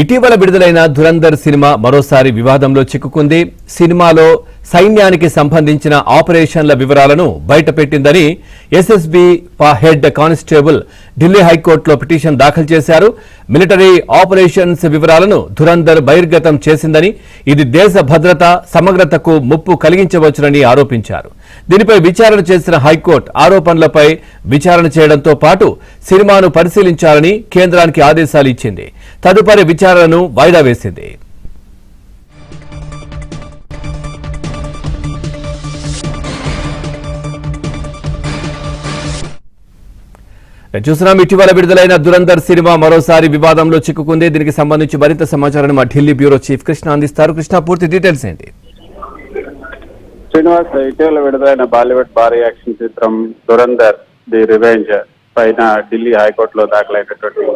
ఇటీవల విడుదలైన ధురంధర్ సినిమా మరోసారి వివాదంలో చిక్కుకుంది. సినిమాలో సైన్యానికి సంబంధించిన ఆపరేషన్ల వివరాలను బయటపెట్టిందని ఎస్ఎస్బీ హెడ్ కానిస్టేబుల్ ఢిల్లీ హైకోర్టులో పిటిషన్ దాఖలు చేశారు. మిలిటరీ ఆపరేషన్స్ వివరాలను ధురంధర్ బహిర్గతం చేసిందని, ఇది దేశ భద్రత సమగ్రతకు ముప్పు కలిగించవచ్చునని ఆరోపించారు. దీనిపై విచారణ చేసిన హైకోర్టు ఆరోపణలపై విచారణ చేయడంతో పాటు సినిమాను పరిశీలించాలని కేంద్రానికి ఆదేశాలు ఇచ్చింది. తదుపరి విచారణను వాయిదా వేసింది. చూస్తున్నాం, ఇటీవల విడుదలైన ధురంధర్ సినిమా మరోసారి వివాదంలో చిక్కుకుంది. దీనికి సంబంధించి మరింత సమాచారాన్ని మా ఢిల్లీ బ్యూరో చీఫ్ కృష్ణ అందిస్తారు. కృష్ణ, పూర్తి డీటెయిల్స్ ఏంటి? శ్రీనివాస్, ఇటీవల విడుదలైన బాలీవుడ్ భారీ యాక్షన్ చిత్రం ధురంధర్ ది రివెంజ్ పైన ఢిల్లీ హైకోర్టులో దాఖలైనటువంటి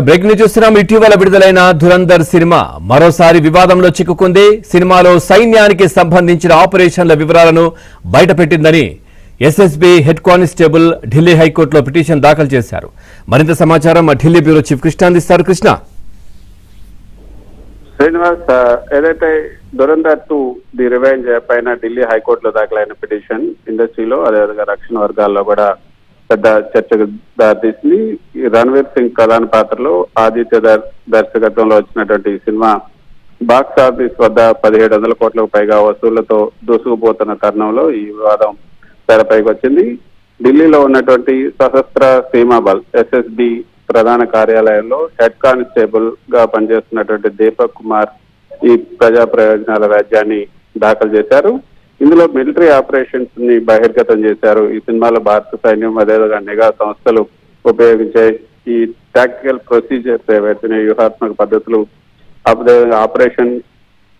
బ్రేకింగ్ న్యూస్ చూస్తున్నాం. ఇటీవల విడుదలైన ధురంధర్ సినిమా మరోసారి వివాదంలో చిక్కుకుంది. సినిమాలో సైన్యానికి సంబంధించిన ఆపరేషన్ల వివరాలను బయటపెట్టిందని ఎస్ఎస్బీ హెడ్ కానిస్టేబుల్ ఢిల్లీ హైకోర్టులో పిటిషన్ దాఖలు చేశారు. మరింత సమాచారం మా ఢిల్లీ బ్యూరో చీఫ్ కృష్ణ అందిస్తారు. కృష్ణ. శ్రీనివాస్, ఏదైతే ధురంధర్ 2 ది రివెంజ్ పైన ఢిల్లీ హైకోర్టులో దాఖలైన పిటిషన్ ఇండస్ట్రీలో, అదేవిధంగా రక్షణ వర్గాల్లో కూడా పెద్ద చర్చకు దారితీసింది. రణ్వీర్ సింగ్ ప్రధాన పాత్రలో ఆదిత్య దర్శకత్వంలో వచ్చినటువంటి ఈ సినిమా బాక్స్ ఆఫీస్ వద్ద 1700 కోట్లకు పైగా వసూళ్లతో దూసుకుపోతున్న తరుణంలో ఈ వివాదం తెరపైకి వచ్చింది. ఢిల్లీలో ఉన్నటువంటి సశస్త్ర సీమా బల్ ఎస్ఎస్బి ప్రధాన కార్యాలయంలో హెడ్ కానిస్టేబుల్ గా పనిచేస్తున్నటువంటి దీపక్ కుమార్ ఈ ప్రజా ప్రయోజనాల వ్యాజ్యాన్ని దాఖలు చేశారు. ఇందులో మిలిటరీ ఆపరేషన్స్ ని బహిర్గతం చేశారు. ఈ సినిమాలో భారత సైన్యం, అదేవిధంగా నిఘా సంస్థలు ఉపయోగించే ఈ టాక్టికల్ ప్రొసీజర్స్ ఏవైతే వ్యూహాత్మక పద్ధతులు, అదేవిధంగా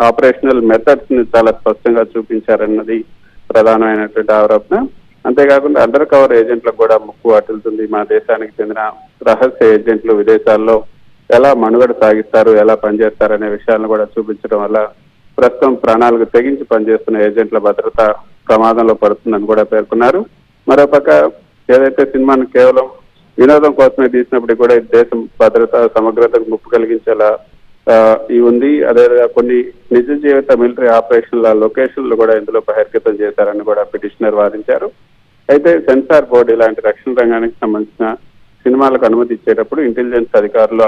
ఆపరేషనల్ మెథడ్స్ ని చాలా స్పష్టంగా చూపించారన్నది ప్రధానమైనటువంటి ఆరోపణ. అంతేకాకుండా అండర్ కవర్ ఏజెంట్లకు కూడా ముక్కు అటులుతుంది. మా దేశానికి చెందిన రహస్య ఏజెంట్లు విదేశాల్లో ఎలా మనుగడ సాగిస్తారు, ఎలా పనిచేస్తారనే విషయాలను కూడా చూపించడం వల్ల ప్రస్తుతం ప్రాణాలకు తెగించి పనిచేస్తున్న ఏజెంట్ల భద్రత ప్రమాదంలో పడుతుందని కూడా పేర్కొన్నారు. మరోపక్క ఏదైతే సినిమాను కేవలం వినోదం కోసమే తీసినప్పటికీ కూడా దేశం భద్రత సమగ్రతకు ముప్పు కలిగించేలా ఉంది. అదేవిధంగా కొన్ని నిజ జీవిత మిలిటరీ ఆపరేషన్ల లొకేషన్లు కూడా ఇందులో బహిర్గతం చేశారని కూడా పిటిషనర్ వాదించారు. అయితే సెన్సార్ బోర్డు ఇలాంటి రక్షణ రంగానికి సంబంధించిన సినిమాలకు అనుమతి ఇచ్చేటప్పుడు ఇంటెలిజెన్స్ అధికారుల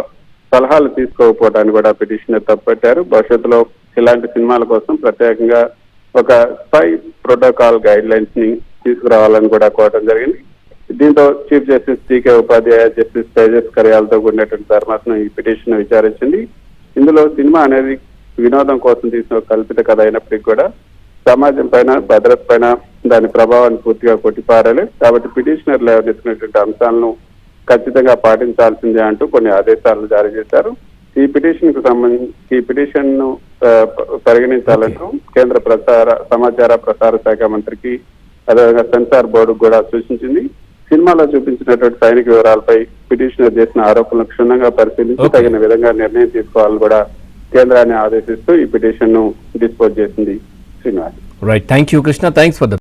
సలహాలు తీసుకోకపోవడానికి కూడా పిటిషనర్ తప్పుపెట్టారు. భవిష్యత్తులో ఇలాంటి సినిమాల కోసం ప్రత్యేకంగా ఒక స్పై ప్రోటోకాల్ గైడ్ లైన్స్ ని తీసుకురావాలని కూడా కోరడం జరిగింది. దీంతో చీఫ్ జస్టిస్ టీకే ఉపాధ్యాయ, జస్టిస్ తేజస్ కర్యాలతో కూడినటువంటి ధర్మాసనం ఈ పిటిషన్ విచారించింది. ఇందులో సినిమా అనేది వినోదం కోసం తీసిన కల్పిత కథ అయినప్పటికీ కూడా సమాజం పైన, భద్రత పైన దాని ప్రభావాన్ని పూర్తిగా కొట్టిపారాలి. కాబట్టి పిటిషనర్ లేవనెత్తినటువంటి అంశాలను ఖచ్చితంగా పాటించాల్సిందే అంటూ కొన్ని ఆదేశాలను జారీ చేశారు. ఈ పిటిషన్ ను పరిగణించాలంటూ కేంద్ర సమాచార ప్రసార శాఖ మంత్రికి, అదేవిధంగా సెన్సార్ బోర్డుకు కూడా సూచించింది. సినిమాలో చూపించినటువంటి సైనిక వివరాలపై పిటిషనర్ చేసిన ఆరోపణలను క్షుణ్ణంగా పరిశీలించి తగిన విధంగా నిర్ణయం తీసుకోవాలని కూడా కేంద్రాన్ని ఆదేశిస్తూ ఈ పిటిషన్ ను డిస్పోజ్ చేసింది. Srinivas. Right, thank you Krishna. Thanks for the